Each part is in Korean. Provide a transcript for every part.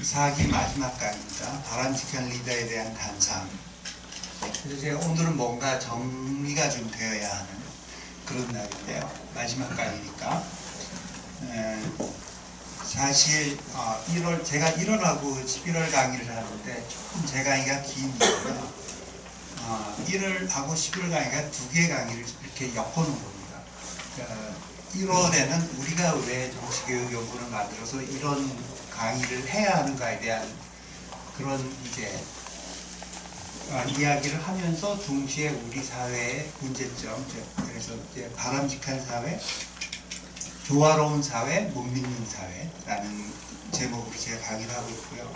4기 마지막 강의입니다. 바람직한 리더에 대한 단상. 그래서 제가 오늘은 뭔가 정리가 좀 되어야 하는 그런 날인데요. 마지막 강의니까. 사실 제가 1월하고 11월 강의를 하는데 조금 제 강의가 긴 이유가 1월하고 11월 강의가 두 개 강의를 이렇게 엮어놓은 겁니다. 1월에는 우리가 왜 정치교육연구를 만들어서 이런 강의를 해야 하는가에 대한 그런 이제 이야기를 하면서 동시에 우리 사회의 문제점, 그래서 이제 바람직한 사회, 조화로운 사회, 못 믿는 사회라는 제목으로 제가 강의를 하고 있고요.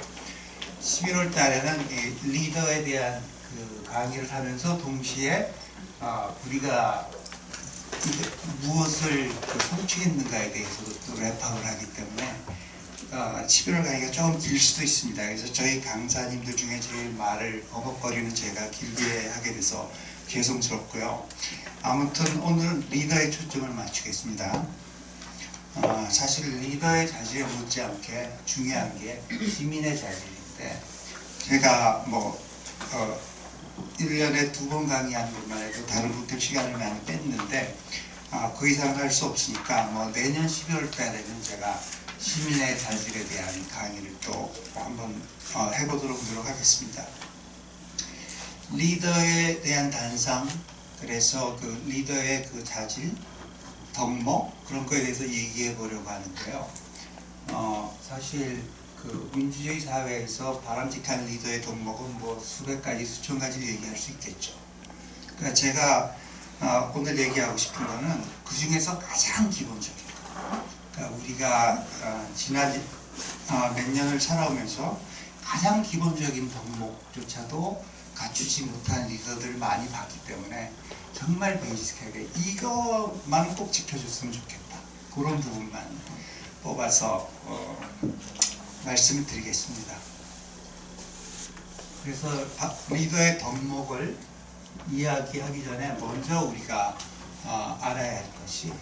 11월 달에는 이 리더에 대한 그 강의를 하면서 동시에 우리가 무엇을 성취했는가에 대해서도 또 랩업을 하기 때문에 11월 강의가 조금 길 수도 있습니다. 그래서 저희 강사님들 중에 제일 말을 버벅거리는 제가 길게 하게 돼서 죄송스럽고요. 아무튼 오늘은 리더에 초점을 맞추겠습니다. 사실 리더의 자질에 못지않게 중요한 게 시민의 자질인데, 제가 1년에 2번 강의하는 것만 해도 다른 분들 시간을 많이 뺐는데 그 이상을 할 수 없으니까 내년 12월 달에는 제가 시민의 자질에 대한 강의를 또 한번 해보도록 노력하겠습니다. 리더에 대한 단상, 그래서 그 리더의 그 자질, 덕목, 그런 거에 대해서 얘기해 보려고 하는데요. 사실 그 민주주의 사회에서 바람직한 리더의 덕목은 수백 가지, 수천 가지를 얘기할 수 있겠죠. 그러니까 제가 오늘 얘기하고 싶은 거는 그 중에서 가장 기본적인 거. 그러니까 우리가 지난 몇 년을 살아오면서 가장 기본적인 덕목조차도 갖추지 못한 리더들을 많이 봤기 때문에 정말 베이직하게 이것만 꼭 지켜줬으면 좋겠다. 그런 부분만 뽑아서 말씀을 드리겠습니다. 그래서 리더의 덕목을 이야기하기 전에 먼저 우리가 알아야 할 것이,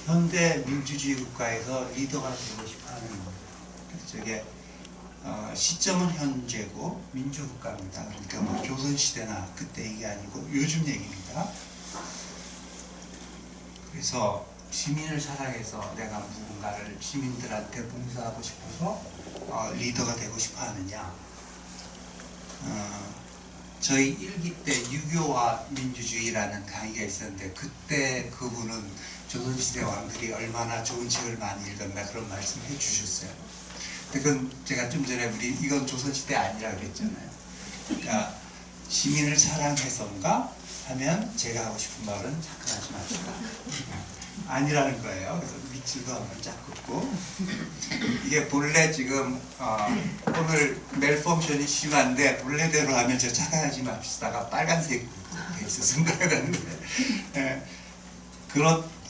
현대 민주주의 국가에서 리더가 되고 싶어하는 겁니다. 저게 시점은 현재고 민주국가입니다. 그러니까 조선시대나 그때 얘기 아니고 요즘 얘기입니다. 그래서 시민을 사랑해서 내가 누군가를 시민들한테 봉사하고 싶어서 리더가 되고 싶어 하느냐. 저희 1기 때 유교와 민주주의라는 강의가 있었는데, 그때 그분은 조선시대 왕들이 얼마나 좋은 책을 많이 읽었나 그런 말씀 해주셨어요. 그건 제가 좀 전에 이건 조선시대 아니라 그랬잖아요. 그러니까 시민을 사랑해서인가 하면 제가 하고 싶은 말은 착각하지 맙시다. 아니라는 거예요. 그래서 밑줄도 한번 쫙 긋고, 이게 본래 지금 오늘 멜펑션이 심한데 본래대로 하면 저 착각하지 맙시다가 빨간색 돼 있어서 그러는데,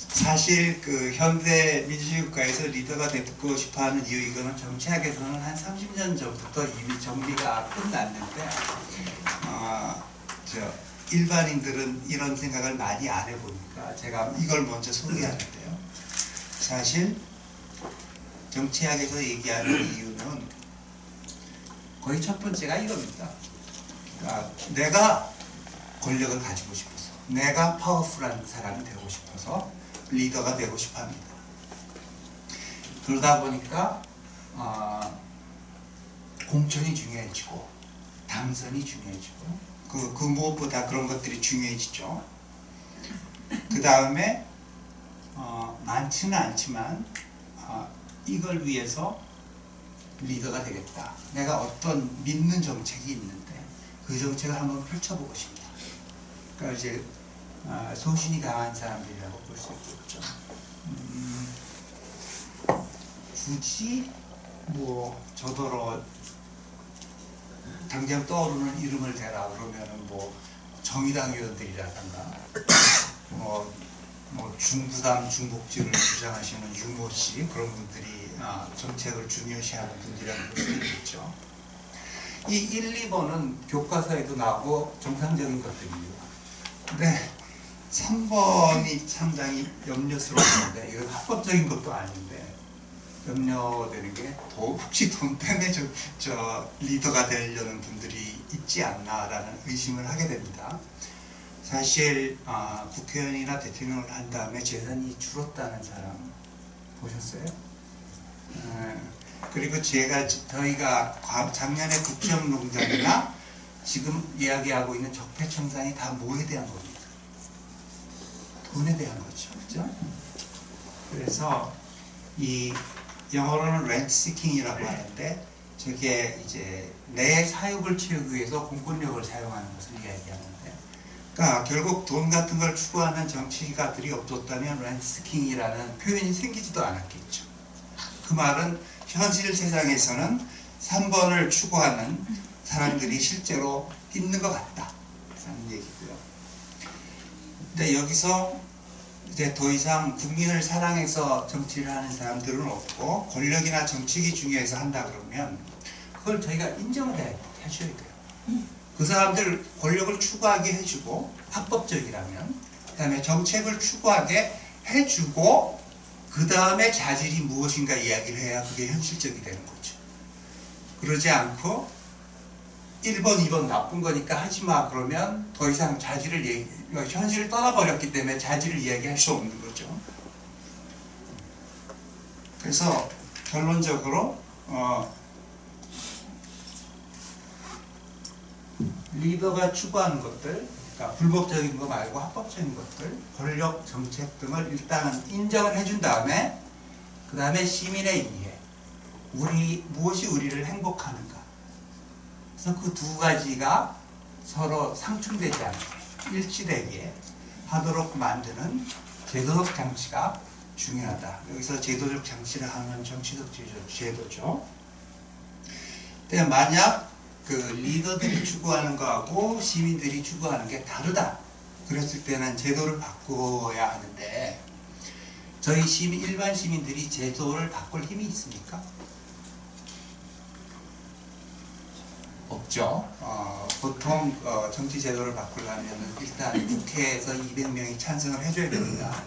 사실 그 현대 민주주의 국가에서 리더가 되고 싶어하는 이유, 이거는 정치학에서는 한 30년 전부터 이미 정리가 끝났는데 일반인들은 이런 생각을 많이 안 해보니까 제가 이걸 먼저 소개하는데요. 사실 정치학에서 얘기하는 이유는 거의 첫 번째가 이겁니다. 그러니까 내가 권력을 가지고 싶어서, 내가 파워풀한 사람이 되고 싶어서 리더가 되고 싶어 합니다. 그러다 보니까 공천이 중요해지고 당선이 중요해지고 그 무엇보다 그런 것들이 중요해지죠. 그 다음에 많지는 않지만 이걸 위해서 리더가 되겠다. 내가 어떤 믿는 정책이 있는데 그 정책을 한번 펼쳐보고 싶다. 그러니까 이제 소신이 강한 사람들이라고 볼 수 있겠죠. 굳이 저더러 당장 떠오르는 이름을 대라 그러면은 정의당 의원들이라든가 중부당 중복지를 주장하시는 유모씨, 그런 분들이 정책을 중요시하는 분들이라고 볼 수 있겠죠. 이 1, 2번은 교과서에도 나오고 정상적인 것들입니다. 근데 3번이 상당히 염려스러운데, 이건 합법적인 것도 아닌데 염려되는 게 혹시 돈 때문에 저 리더가 되려는 분들이 있지 않나라는 의심을 하게 됩니다. 사실 국회의원이나 대통령을 한 다음에 재산이 줄었다는 사람 보셨어요? 그리고 저희가 작년에 국정농단이나 지금 이야기하고 있는 적폐청산이 다 뭐에 대한 겁니까? 돈에 대한 거죠. 그렇죠? 그래서 이 영어로는 렌트 시킹이라고 하는데 저게 이제 내 사욕을 채우기 위해서 공권력을 사용하는 것을 이야기하는데, 그러니까 결국 돈 같은 걸 추구하는 정치가들이 없었다면 렌트 시킹이라는 표현이 생기지도 않았겠죠. 그 말은 현실 세상에서는 3번을 추구하는 사람들이 실제로 있는 것 같다 라는 얘기고요. 근데 여기서 이제 더 이상 국민을 사랑해서 정치를 하는 사람들은 없고 권력이나 정치기 중요해서 한다 그러면 그걸 저희가 인정을 해줘야 돼요. 그 사람들 권력을 추구하게 해주고 합법적이라면, 그 다음에 정책을 추구하게 해주고 그 다음에 자질이 무엇인가 이야기를 해야 그게 현실적이 되는 거죠. 그러지 않고 1번, 2번 나쁜 거니까 하지마 그러면 더 이상 현실을 떠나버렸기 때문에 자질을 이야기할 수 없는 거죠. 그래서 결론적으로 리더가 추구하는 것들, 그러니까 불법적인 거 말고 합법적인 것들, 권력, 정책 등을 일단은 인정을 해준 다음에 그 다음에 시민의 이해, 무엇이 우리를 행복하는가, 그래서 그 두 가지가 서로 상충되지 않게 일치되게 하도록 만드는 제도적 장치가 중요하다. 여기서 제도적 장치를 하면 정치적 제도죠. 근데 만약 그 리더들이 추구하는 거하고 시민들이 추구하는 게 다르다 그랬을 때는 제도를 바꿔야 하는데, 저희 일반 시민들이 제도를 바꿀 힘이 있습니까? 없죠. 보통 정치 제도를 바꾸려면 일단 국회에서 200명이 찬성을 해줘야 됩니다.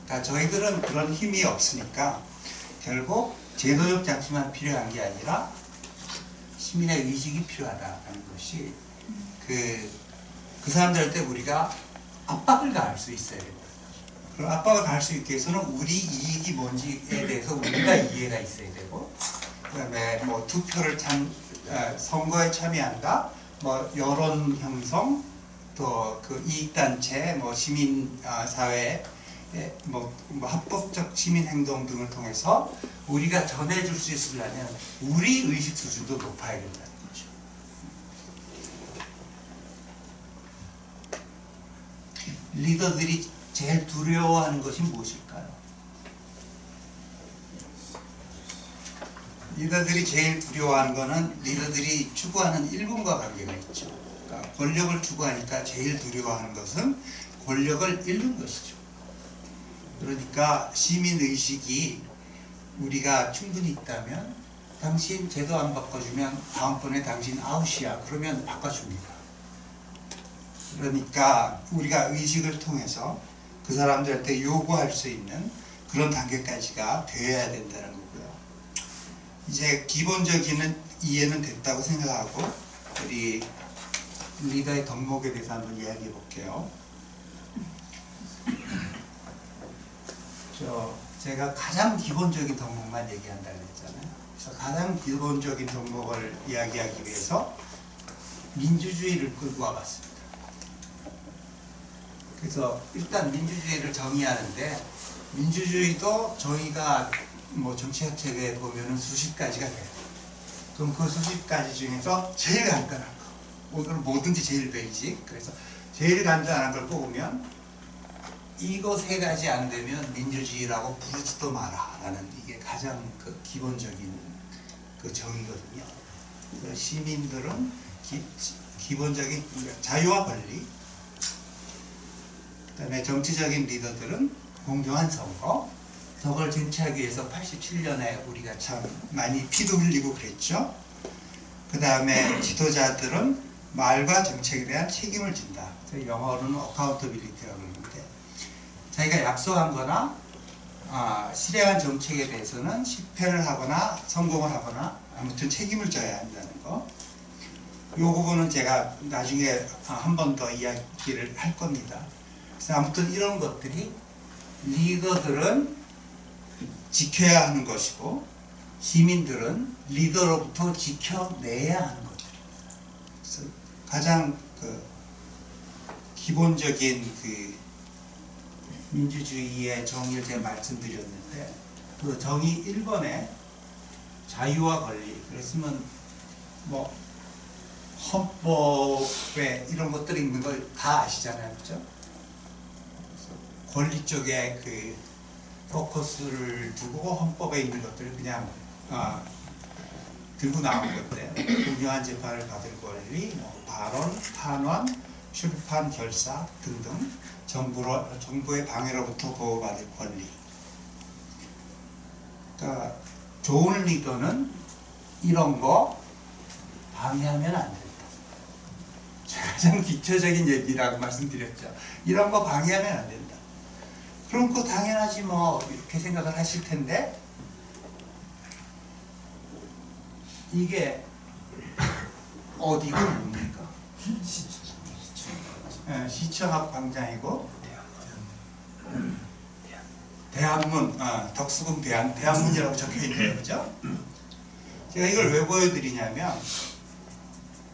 그러니까 저희들은 그런 힘이 없으니까 결국 제도적 장치만 필요한 게 아니라 시민의 의식이 필요하다는 것이 그 사람들한테 우리가 압박을 가할 수 있어야 됩니다. 그럼 압박을 가할 수 있기 위해서는 우리 이익이 뭔지에 대해서 우리가 이해가 있어야 되고, 그 다음에 뭐 투표를 선거에 참여한다, 뭐 여론 형성, 또 그 이익단체, 뭐 시민 사회, 뭐 합법적 시민 행동 등을 통해서 우리가 전해줄 수 있으려면 우리 의식 수준도 높아야 된다는 거죠. 리더들이 제일 두려워하는 것이 무엇일까요? 리더들이 제일 두려워하는 것은 리더들이 추구하는 일본과 관계가 있죠. 그러니까 권력을 추구하니까 제일 두려워하는 것은 권력을 잃는 것이죠. 그러니까 시민의식이 우리가 충분히 있다면 당신 제도 안 바꿔주면 다음번에 당신 아웃이야 그러면 바꿔줍니다. 그러니까 우리가 의식을 통해서 그 사람들한테 요구할 수 있는 그런 단계까지가 되어야 된다는 거고요. 이제 기본적인 이해는 됐다고 생각하고 우리 리더의 덕목에 대해서 한번 이야기해 볼게요. 제가 가장 기본적인 덕목만 얘기한다고 했잖아요. 그래서 가장 기본적인 덕목을 이야기하기 위해서 민주주의를 끌고 와봤습니다. 그래서 일단 민주주의를 정의하는데, 민주주의도 저희가 뭐 정치학책에 보면은 수십 가지가 돼요. 그럼 그 수십 가지 중에서 제일 간단한 거, 오늘은 뭐든지 제일 베이직, 그래서 제일 간단한 걸 뽑으면 이거 세 가지 안 되면 민주주의라고 부르지도 마라 라는, 이게 가장 그 기본적인 그 정의거든요. 시민들은 기본적인 자유와 권리, 그 다음에 정치적인 리더들은 공정한 선거, 그걸 쟁취하기 위해서 87년에 우리가 참 많이 피도 흘리고 그랬죠. 그 다음에 지도자들은 말과 정책에 대한 책임을 진다. 영어로는 accountability라고 그러는데, 자기가 약속한 거나 실행한 정책에 대해서는 실패를 하거나 성공을 하거나 아무튼 책임을 져야 한다는 거. 이 부분은 제가 나중에 한 번 더 이야기를 할 겁니다. 그래서 아무튼 이런 것들이 리더들은 지켜야 하는 것이고 시민들은 리더로부터 지켜내야 하는 것들입니다. 그래서 가장 기본적인 민주주의의 정의를 제가 말씀드렸는데 그 정의 1번에 자유와 권리 그랬으면 뭐 헌법에 이런 것들이 있는 걸 다 아시잖아요, 그렇죠? 권리 쪽에 포커스를 두고 헌법에 있는 것들을 그냥 들고 나온 건데 공정한 재판을 받을 권리, 뭐 발언, 탄원, 출판, 결사 등등 정부의 방해로부터 보호받을 권리. 그러니까 좋은 리더는 이런 거 방해하면 안 된다. 제가 가장 기초적인 얘기라고 말씀드렸죠. 이런 거 방해하면 안 된다. 그럼 그거 당연하지 뭐 이렇게 생각을 하실 텐데 이게 어디가 뭡니까? 시청 앞 광장이고 대한문, 덕수궁 대한문이라고 적혀 있네요, 그죠? 제가 이걸 왜 보여드리냐면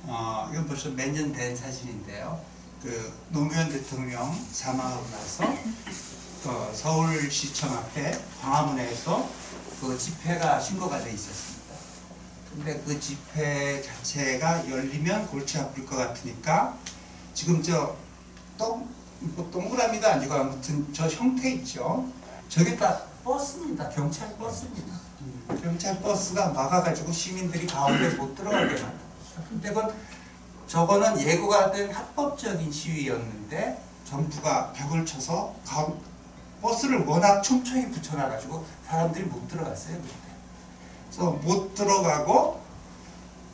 이건 벌써 몇 년 된 사진인데요. 노무현 대통령 사망하고 나서 서울시청 앞에 광화문에서 그 집회가 신고가 돼 있었습니다. 근데 그 집회 자체가 열리면 골치 아플 것 같으니까 지금 동그라미가 아니고 아무튼 저 형태 있죠. 저게 다 버스입니다. 경찰 버스입니다. 경찰 버스가 막아가지고 시민들이 가운데 못 들어가게 만들었어요. 근데 저거는 예고가 된 합법적인 시위였는데 정부가 벽을 쳐서 버스를 워낙 촘촘히 붙여놔가지고 사람들이 못 들어갔어요. 그때. 그래서 못 들어가고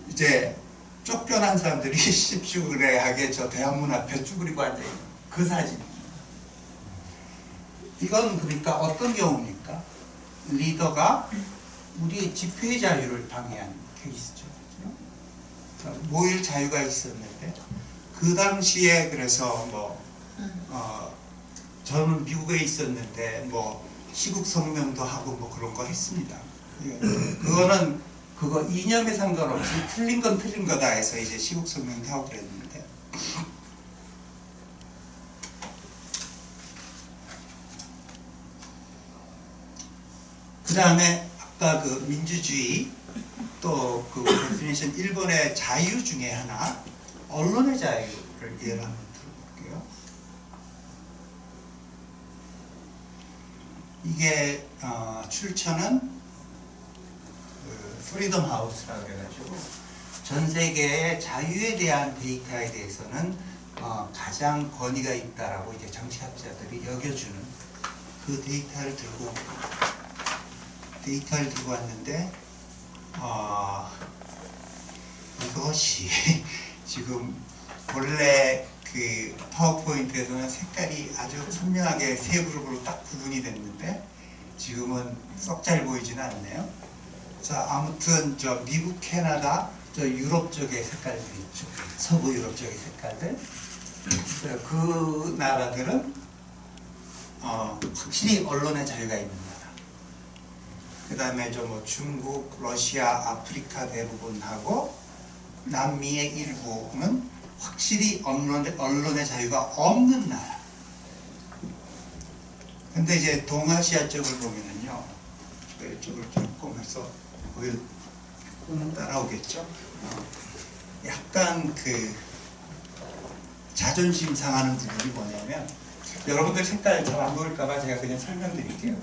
이제 쫓겨난 사람들이 씹죽으레하게 저 대한문 앞에 쭈그리고 앉아있는 그 사진. 이건 그러니까 어떤 경우입니까? 리더가 우리의 집회의 자유를 방해하는 케이스죠. 그렇죠? 모일 자유가 있었는데 그 당시에 그래서 저는 미국에 있었는데 시국 성명도 하고 그런 거 했습니다. 그거는 그거 이념에 상관없이 틀린 건 틀린 거다 해서 이제 시국 성명도 하고 그랬는데 그 다음에 아까 그 민주주의 또 그 데피니션 1번의 자유 중에 하나 언론의 자유를 예를 한번 들어볼게요. 이게 출처는 프리덤 하우스라고 해가지고 전 세계의 자유에 대한 데이터에 대해서는 가장 권위가 있다라고 이제 정치학자들이 여겨주는 그 데이터를 들고 왔는데 이것이 지금 원래 그 파워포인트에서는 색깔이 아주 선명하게 세 그룹으로 딱 구분이 됐는데 지금은 썩 잘 보이지는 않네요. 자, 아무튼 저 미국, 캐나다, 저 유럽 쪽의 색깔들 있죠. 서부 유럽 쪽의 색깔들. 그 나라들은 확실히 언론의 자유가 있는 나라. 그 다음에 중국, 러시아, 아프리카 대부분하고 남미의 일부는 확실히 언론의 자유가 없는 나라. 근데 이제 동아시아 쪽을 보면은요, 이쪽을 조금 해서 따라오겠죠. 약간 그 자존심 상하는 부분이 뭐냐면, 여러분들 색깔 잘 안 보일까봐 제가 그냥 설명드릴게요.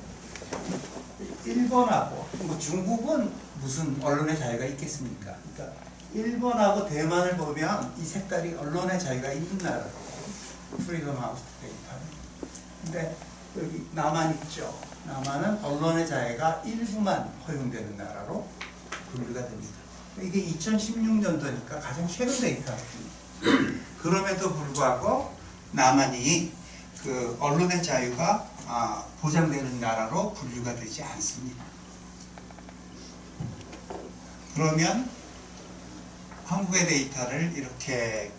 일본하고 중국은 무슨 언론의 자유가 있겠습니까? 그러니까 일본하고 대만을 보면 이 색깔이 언론의 자유가 있는 나라고 프리덤 하우스 데이터는. 근데 여기 남한 있죠. 남한은 언론의 자유가 일부만 허용되는 나라로 분류가 됩니다. 이게 2016년도니까 가장 최근 데이터입니다. 그럼에도 불구하고 남한이 그 언론의 자유가 보장되는 나라로 분류가 되지 않습니다. 그러면 한국의 데이터를 이렇게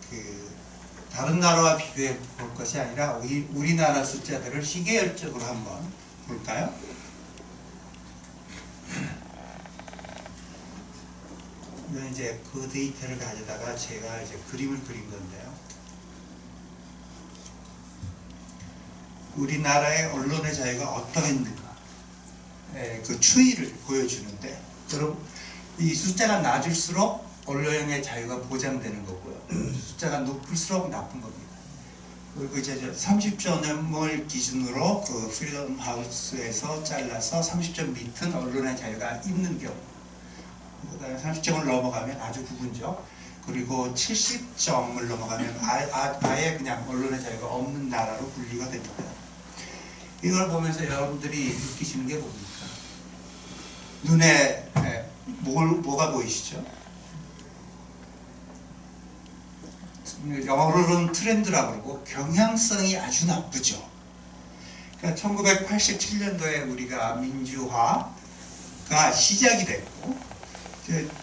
다른 나라와 비교해 볼 것이 아니라 우리나라 숫자들을 시계열적으로 한번 볼까요? 이건 이제 그 데이터를 가져다가 제가 이제 그림을 그린 건데요. 우리나라의 언론의 자유가 어떠했는가, 그 추이를 보여주는데, 여러분, 이 숫자가 낮을수록 언론의 자유가 보장되는 거고요. 숫자가 높을수록 나쁜 겁니다. 그리고 이제 30점을 기준으로 그 프리덤 하우스에서 잘라서 30점 밑은 언론의 자유가 있는 경우, 그다음에 30점을 넘어가면 아주 구분적, 그리고 70점을 넘어가면 아예 그냥 언론의 자유가 없는 나라로 분리가 됩니다. 이걸 보면서 여러분들이 느끼시는 게 뭡니까? 눈에 뭐가 보이시죠? 영어로는 트렌드라고 그러고 경향성이 아주 나쁘죠. 그러니까 1987년도에 우리가 민주화가 시작이 됐고,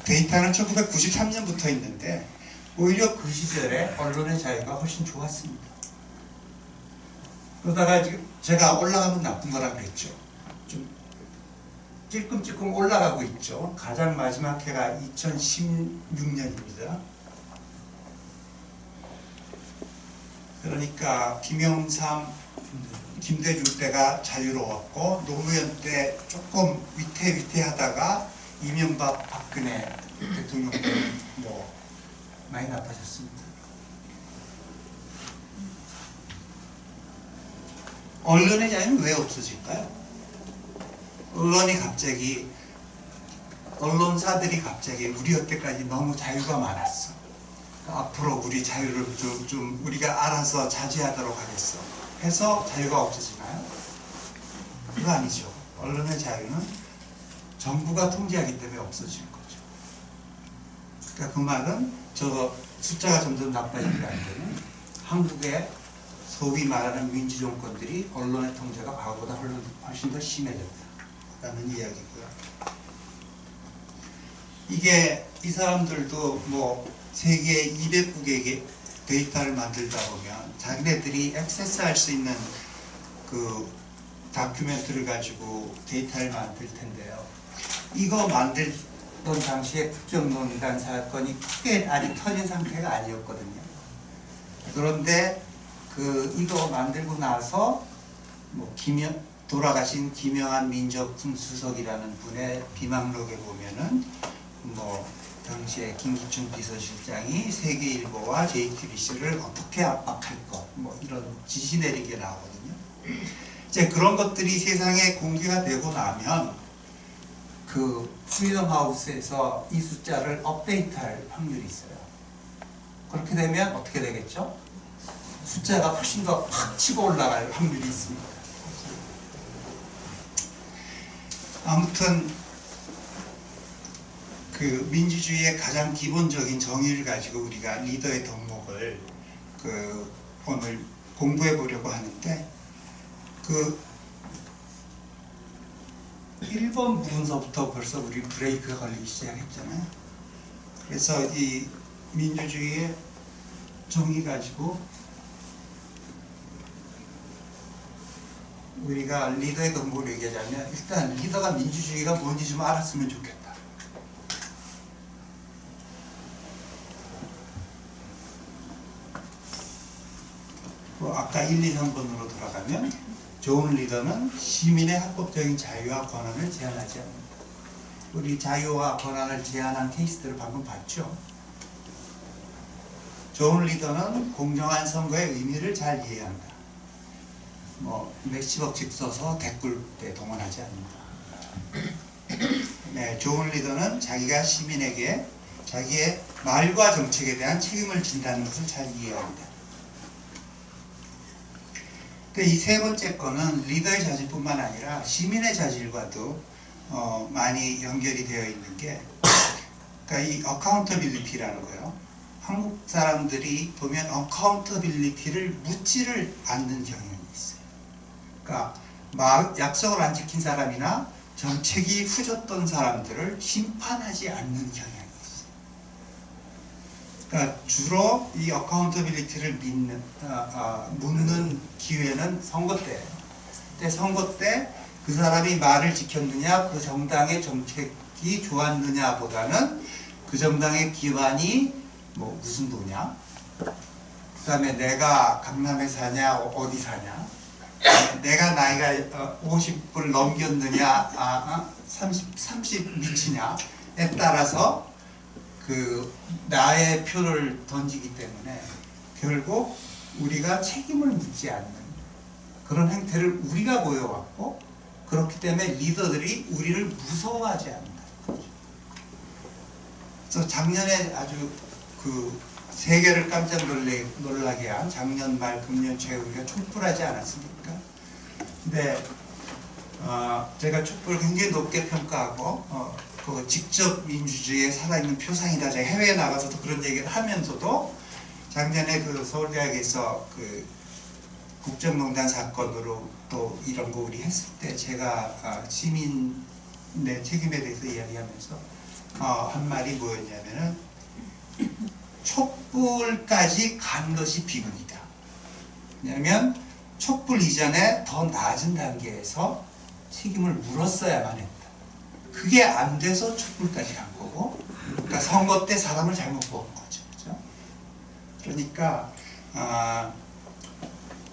데이터는 1993년부터 있는데 오히려 그 시절에 언론의 자유가 훨씬 좋았습니다. 그러다가 지금 제가 올라가면 나쁜 거라 그랬죠. 좀 찔끔찔끔 올라가고 있죠. 가장 마지막 해가 2016년입니다. 그러니까 김영삼, 김대중 때가 자유로웠고 노무현 때 조금 위태위태하다가 이명박, 박근혜 대통령 때는 뭐 많이 나빠졌습니다. 언론의 자유는 왜 없어질까요? 언론사들이 갑자기 우리 여태까지 너무 자유가 많았어. 앞으로 우리 자유를 좀 우리가 알아서 자제하도록 하겠어 해서 자유가 없어지나요? 그거 아니죠. 언론의 자유는 정부가 통제하기 때문에 없어지는 거죠. 그러니까 그 말은 저 숫자가 점점 나빠진다는 데는 한국의 소위 말하는 민주정권들이 언론의 통제가 과거보다 훨씬 더 심해졌다는 이야기고요. 이 사람들도 뭐 세계 200국의 데이터를 만들다 보면 자기네들이 액세스할 수 있는 그 다큐멘트를 가지고 데이터를 만들 텐데요. 이거 만들던 당시에 국정농단 사건이 크게 아직 터진 상태가 아니었거든요. 그런데 이거 만들고 나서 뭐 돌아가신 김영한 민정수석이라는 분의 비망록에 보면은 뭐 당시에 김기춘 비서실장이 세계일보와 JTBC를 어떻게 압박할 것, 뭐 이런 지시 내리게 나오거든요. 이제 그런 것들이 세상에 공개가 되고 나면 그 프리덤 하우스에서 이 숫자를 업데이트할 확률이 있어요. 그렇게 되면 어떻게 되겠죠? 숫자가 훨씬 더 팍 치고 올라갈 확률이 있습니다. 아무튼 그 민주주의의 가장 기본적인 정의를 가지고 우리가 리더의 덕목을 오늘 공부해 보려고 하는데, 1번 부분서부터 벌써 우리 브레이크가 걸리기 시작했잖아요. 그래서 이 민주주의의 정의 가지고 우리가 리더의 덕목을 얘기하자면, 일단 리더가 민주주의가 뭔지 좀 알았으면 좋겠다. 아까 1, 2, 3번으로 돌아가면 좋은 리더는 시민의 합법적인 자유와 권한을 제한하지 않는다. 우리 자유와 권한을 제한한 케이스들을 방금 봤죠. 좋은 리더는 공정한 선거의 의미를 잘 이해한다. 뭐 몇십억씩 써서 댓글에 동원하지 않는다. 네, 좋은 리더는 자기가 시민에게 자기의 말과 정책에 대한 책임을 진다는 것을 잘 이해한다. 이 세 번째 거는 리더의 자질뿐만 아니라 시민의 자질과도 많이 연결이 되어 있는 게, 그러니까 이 어카운터빌리티라는 거예요. 한국 사람들이 보면 어카운터빌리티를 묻지를 않는 경향이 있어요. 그러니까 약속을 안 지킨 사람이나 정책이 후졌던 사람들을 심판하지 않는 경향이 있어요. 그러니까 주로 이 어카운터빌리티를 묻는 기회는 선거 때예요. 근데 선거 때 그 사람이 말을 지켰느냐, 그 정당의 정책이 좋았느냐보다는 그 정당의 기반이 뭐 무슨 도냐, 그 다음에 내가 강남에 사냐, 어디 사냐, 내가 나이가 50을 넘겼느냐, 30 미치냐에 따라서 그 나의 표를 던지기 때문에 결국 우리가 책임을 묻지 않는 그런 행태를 우리가 보여왔고, 그렇기 때문에 리더들이 우리를 무서워하지 않는다. 그래서 작년에 아주 그 세계를 깜짝 놀라게 한 작년 말 금년 초에 우리가 촛불하지 않았습니까? 근데 제가 촛불을 굉장히 높게 평가하고 그 직접 민주주의에 살아있는 표상이다. 제가 해외에 나가서도 그런 얘기를 하면서도 작년에 그 서울대학에서 그 국정농단 사건으로 또 이런 거 우리 했을 때 제가 시민의 책임에 대해서 이야기하면서 한 말이 뭐였냐면은 촛불까지 간 것이 비극이다. 왜냐하면 촛불 이전에 더 낮은 단계에서 책임을 물었어야만 했다. 그게 안 돼서 촛불까지 간 거고, 그러니까 선거 때 사람을 잘못 뽑은 거죠. 그렇죠? 그러니까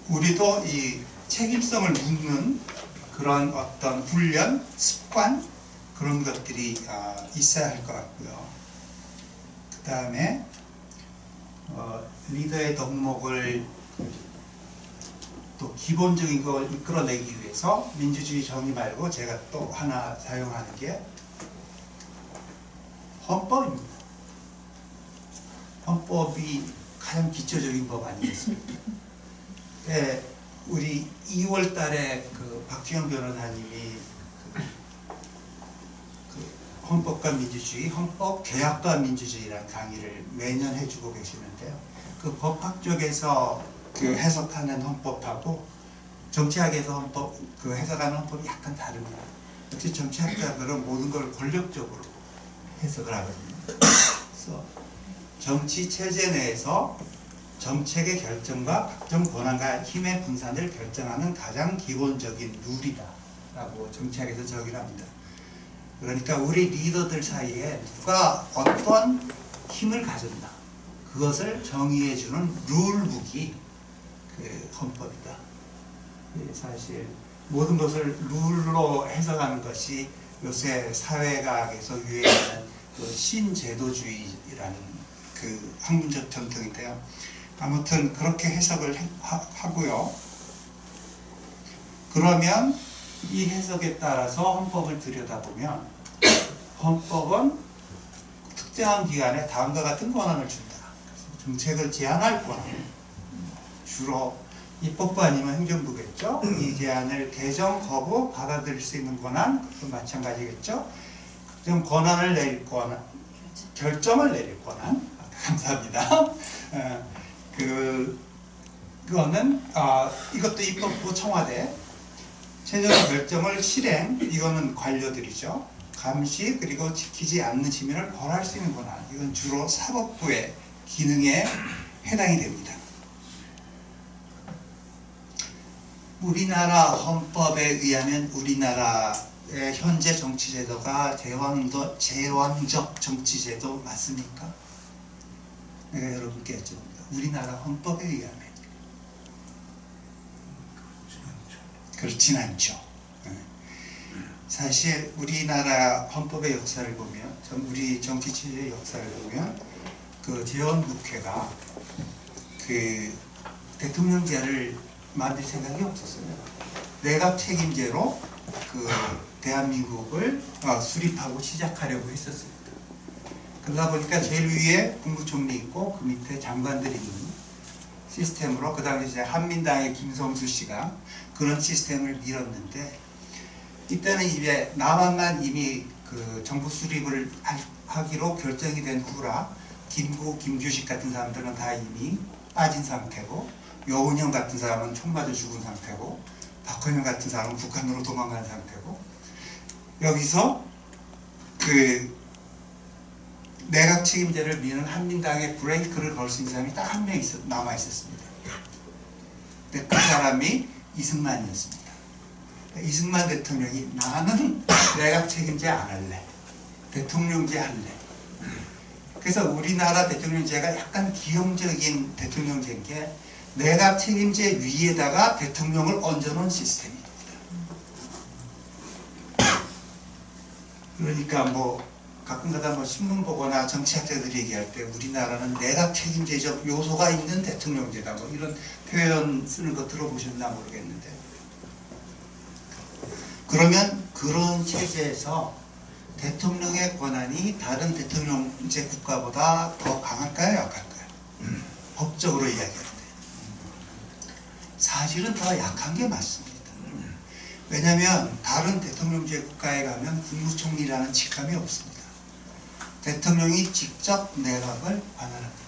우리도 이 책임성을 묻는 그런 어떤 훈련, 습관, 그런 것들이 있어야 할 것 같고요. 그 다음에 리더의 덕목을 또 기본적인 걸 이끌어내기 위해서 민주주의 정의 말고 제가 또 하나 사용하는 게 헌법입니다. 헌법이 가장 기초적인 법 아니겠습니까? 네, 우리 2월 달에 그 박주영 변호사님이 그 헌법과 민주주의, 헌법 개혁과 민주주의라는 강의를 매년 해주고 계시는데요. 그 법학 쪽에서 그 해석하는 헌법하고 정치학에서 헌법, 그 해석하는 헌법이 약간 다릅니다. 역시 정치학자들은 모든 걸 권력적으로 해석을 하거든요. 그래서 정치 체제 내에서 정책의 결정과 각종 권한과 힘의 분산을 결정하는 가장 기본적인 룰이다 라고 정치학에서 정의를 합니다. 그러니까 우리 리더들 사이에 누가 어떤 힘을 가졌나, 그것을 정의해주는 룰북이 그 헌법이다. 사실 모든 것을 룰로 해석하는 것이 요새 사회과학에서 유행하는 그 신제도주의라는 그 학문적 전통인데요. 아무튼 그렇게 해석을 하고요. 그러면 이 해석에 따라서 헌법을 들여다보면 헌법은 특정한 기간에 다음과 같은 권한을 준다. 정책을 제한할 권한, 주로 입법부 아니면 행정부겠죠. 이 제안을 개정, 거부, 받아들일 수 있는 권한, 그것도 마찬가지겠죠. 특정 권한을 내릴 권한, 결정을 내릴 권한. 감사합니다. 그거는 이것도 입법부, 청와대, 최종 결정을 실행, 이거는 관료들이죠. 감시, 그리고 지키지 않는 시민을 벌할 수 있는 권한, 이건 주로 사법부의 기능에 해당이 됩니다. 우리나라 헌법에 의하면 우리나라의 현재 정치제도가 제왕적 정치제도 맞습니까? 내가 여러분께 여쭤봅니다. 우리나라 헌법에 의하면 그렇진 않죠. 사실 우리나라 헌법의 역사를 보면, 우리 정치체제의 역사를 보면 그 재헌국회가 그 대통령제를 만들 생각이 없었어요. 내각 책임제로 그 대한민국을 수립하고 시작하려고 했었습니다. 그러다 보니까 제일 위에 국무총리 있고 그 밑에 장관들이 있는 시스템으로, 그 당시 이제 한민당의 김성수 씨가 그런 시스템을 밀었는데, 이때는 이제 남한만 이미 그 정부 수립을 하기로 결정이 된 후라 김구, 김규식 같은 사람들은 다 이미 빠진 상태고, 여운형 같은 사람은 총 맞아 죽은 상태고, 박헌영 같은 사람은 북한으로 도망간 상태고, 여기서 그 내각 책임제를 미는 한민당의 브레이크를 걸 수 있는 사람이 딱 한 명 남아 있었습니다. 근데 그 사람이 이승만이었습니다. 이승만 대통령이 나는 내각 책임제 안 할래, 대통령제 할래. 그래서 우리나라 대통령제가 약간 기형적인 대통령제인 게 내각 책임제 위에다가 대통령을 얹어놓은 시스템입니다. 그러니까 뭐 가끔가다 뭐 신문 보거나 정치학자들이 얘기할 때 우리나라는 내각 책임제적 요소가 있는 대통령제다, 뭐 이런 표현 쓰는 거 들어보셨나 모르겠는데, 그러면 그런 체제에서 대통령의 권한이 다른 대통령제 국가보다 더 강할까요, 약할까요? 법적으로 이야기할 때 사실은 더 약한 게 맞습니다. 왜냐하면 다른 대통령제 국가에 가면 국무총리라는 직함이 없습니다. 대통령이 직접 내각을 관할합니다.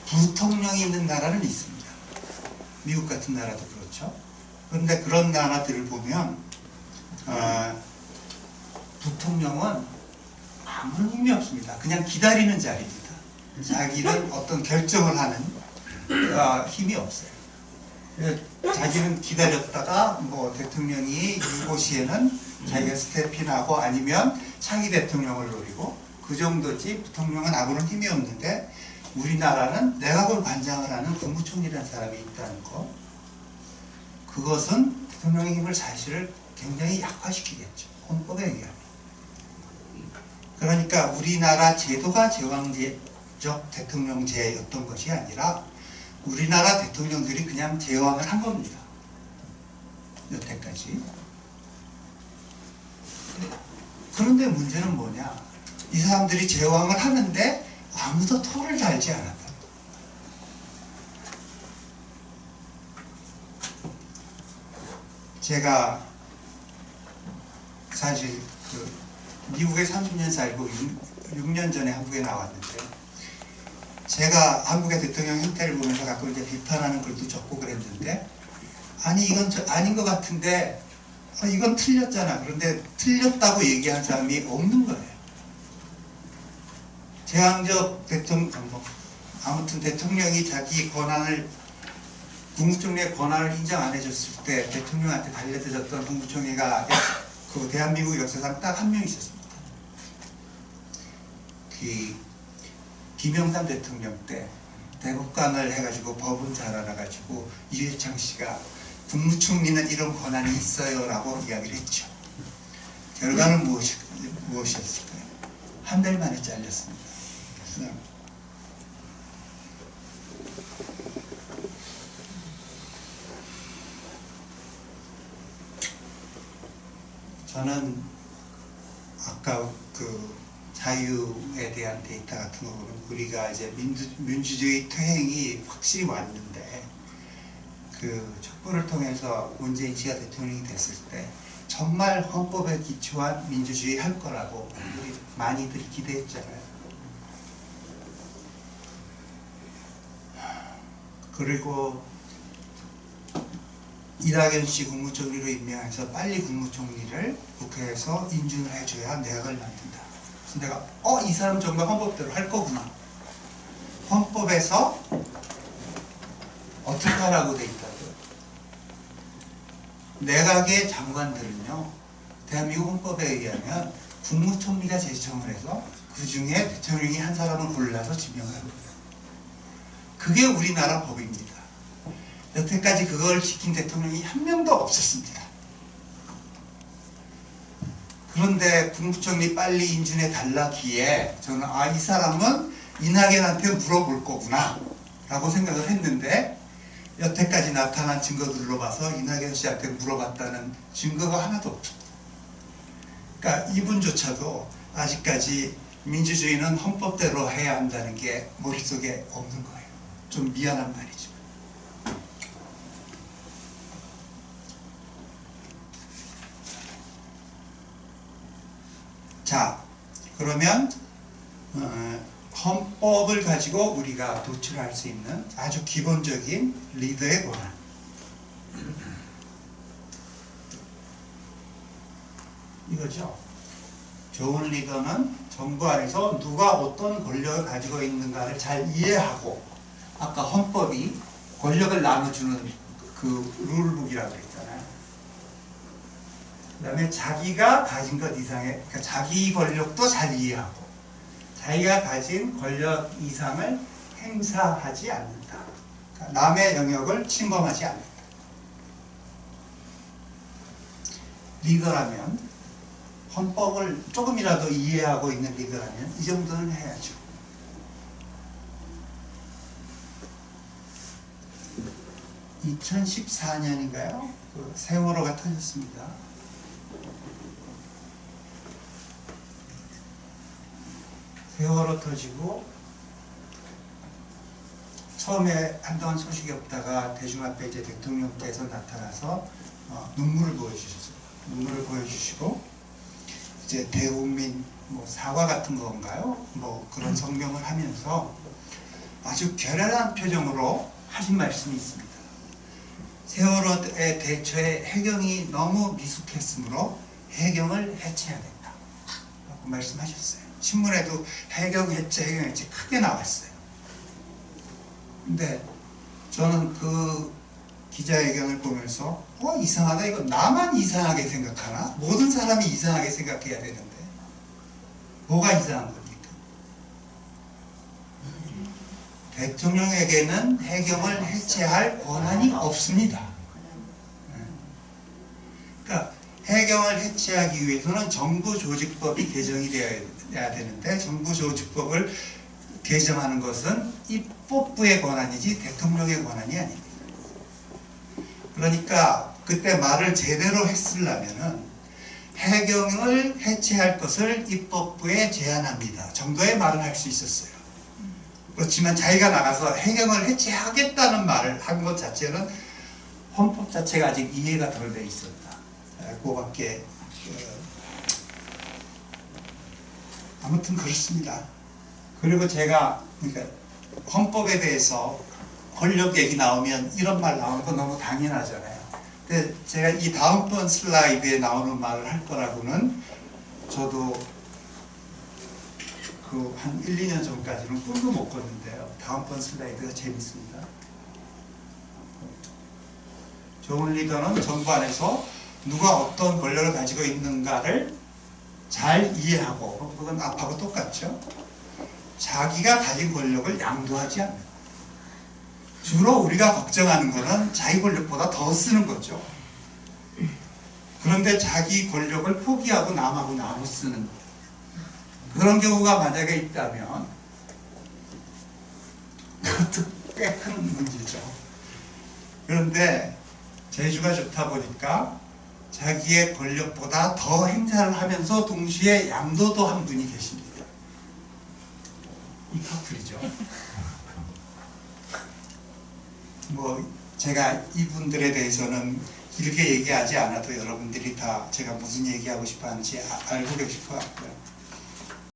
부통령이 있는 나라는 있습니다. 미국 같은 나라도 그렇죠. 그런데 그런 나라들을 보면 부통령은 아무런 힘이 없습니다. 그냥 기다리는 자리입니다. 자기는 어떤 결정을 하는 힘이 없어요. 자기는 기다렸다가 뭐 대통령이 유고 시에는 자기가 스태핀하고 아니면 차기 대통령을 노리고 그 정도지, 부통령은 아무런 힘이 없는데 우리나라는 내각을 관장을 하는 국무총리라는 사람이 있다는 거, 그것은 대통령의 힘을 사실을 굉장히 약화시키겠죠. 헌법에 의하면. 그러니까 우리나라 제도가 제왕제적 대통령제였던 것이 아니라 우리나라 대통령들이 그냥 제왕을 한 겁니다. 여태까지. 그런데 문제는 뭐냐? 이 사람들이 제왕을 하는데 아무도 토를 달지 않았다. 제가 사실 미국에 30년 살고 6년 전에 한국에 나왔는데, 제가 한국의 대통령 형태를 보면서 가끔 이제 비판하는 글도 적고 그랬는데, 아니 이건 아닌 것 같은데 이건 틀렸잖아. 그런데 틀렸다고 얘기한 사람이 없는 거예요. 제왕적 대통령, 아무튼 대통령이 자기 권한을, 국무총리의 권한을 인정 안 해줬을 때 대통령한테 달려들었던 국무총리가 그 대한민국 역사상 딱 한 명 있었습니다. 김영삼 대통령 때 대법관을 해가지고 법은 잘 알아가지고 이회창 씨가 국무총리는 이런 권한이 있어요 라고 이야기를 했죠. 결과는 무엇이었을까요? 한 달 만에 잘렸습니다. 저는 아까 그 자유에 대한 데이터 같은 거 보면 우리가 이제 민주주의 퇴행이 확실히 왔는데, 그 촛불을 통해서 문재인 씨가 대통령이 됐을 때 정말 헌법에 기초한 민주주의 할 거라고 우리 많이들 기대했잖아요. 그리고 이낙연 씨 국무총리로 임명해서 빨리 국무총리를 국회에서 인준을 해줘야 내각을 만든다. 그래서 내가 이 사람 정말 헌법대로 할 거구나. 헌법에서 어떻게 하라고 돼 있다고요? 내각의 장관들은요, 대한민국 헌법에 의하면 국무총리가 제청을 해서 그 중에 대통령이 한 사람을 골라서 지명을 합니다. 그게 우리나라 법입니다. 여태까지 그걸 지킨 대통령이 한 명도 없었습니다. 그런데 국무총리 빨리 인준해 달라기에 저는 이 사람은 이낙연한테 물어볼 거구나 라고 생각을 했는데, 여태까지 나타난 증거들로 봐서 이낙연 씨한테 물어봤다는 증거가 하나도 없습니다. 그러니까 이분조차도 아직까지 민주주의는 헌법대로 해야 한다는 게 머릿속에 없는 거예요. 좀 미안한 말이죠. 자, 그러면 헌법을 가지고 우리가 도출할 수 있는 아주 기본적인 리더의 권한, 이거죠. 좋은 리더는 정부 안에서 누가 어떤 권력을 가지고 있는가를 잘 이해하고, 아까 헌법이 권력을 나눠주는 그 룰북이라고 그랬잖아요. 그 다음에 자기가 가진 것 이상의, 그러니까 자기 권력도 잘 이해하고 자기가 가진 권력 이상을 행사하지 않는다. 그러니까 남의 영역을 침범하지 않는다. 리더라면, 헌법을 조금이라도 이해하고 있는 리더라면 이 정도는 해야죠. (2014년인가요) 그 세월호가 터졌습니다. 세월호 터지고 처음에 한동안 소식이 없다가 대중 앞에 이제 대통령께서 나타나서 눈물을 보여주셨어요. 눈물을 보여주시고 이제 대국민 뭐 사과 같은 건가요? 뭐 그런 성명을 하면서 아주 결연한 표정으로 하신 말씀이 있습니다. 세월호의 대처에 해경이 너무 미숙했으므로 해경을 해체해야 된다 라고 말씀하셨어요. 신문에도 해경 해체 크게 나왔어요. 근데 저는 그 기자회견을 보면서 이상하다, 이거 나만 이상하게 생각하나? 모든 사람이 이상하게 생각해야 되는데 뭐가 이상한 겁니까? 대통령에게는 해경을 해체할 권한이 없습니다. 그러니까 해경을 해체하기 위해서는 정부조직법이 개정이 되어야 되는데, 정부조직법을 개정하는 것은 입법부의 권한이지 대통령의 권한이 아닙니다. 그러니까 그때 말을 제대로 했으려면은 해경을 해체할 것을 입법부에 제안합니다 정도의 말을 할 수 있었어요. 그렇지만 자기가 나가서 해경을 해체하겠다는 말을 한 것 자체는 헌법 자체가 아직 이해가 덜 돼 있었다. 그거밖에 아무튼 그렇습니다. 그리고 제가 그러니까 헌법에 대해서 권력 얘기 나오면 이런 말 나오는 건 너무 당연하잖아요. 근데 제가 이 다음번 슬라이드에 나오는 말을 할 거라고는 저도 그 한 1, 2년 전까지는 꿈도 못 꿨는데요. 다음번 슬라이드가 재밌습니다. 좋은 리더는 정부 안에서 누가 어떤 권력을 가지고 있는가를 잘 이해하고, 그건 앞하고 똑같죠. 자기가 가진 권력을 양도하지 않는다. 주로 우리가 걱정하는 것은 자기 권력보다 더 쓰는 거죠. 그런데 자기 권력을 포기하고 남하고 나눠 쓰는 그런 경우가 만약에 있다면 그것도 꽤 큰 문제죠. 그런데 재주가 좋다 보니까 자기의 권력보다 더 행사를 하면서 동시에 양도도 한 분이 계십니다. 이 커플이죠. 뭐 제가 이분들에 대해서는 길게 얘기하지 않아도 여러분들이 다 제가 무슨 얘기하고 싶어 하는지 알고 계실 것 같고요.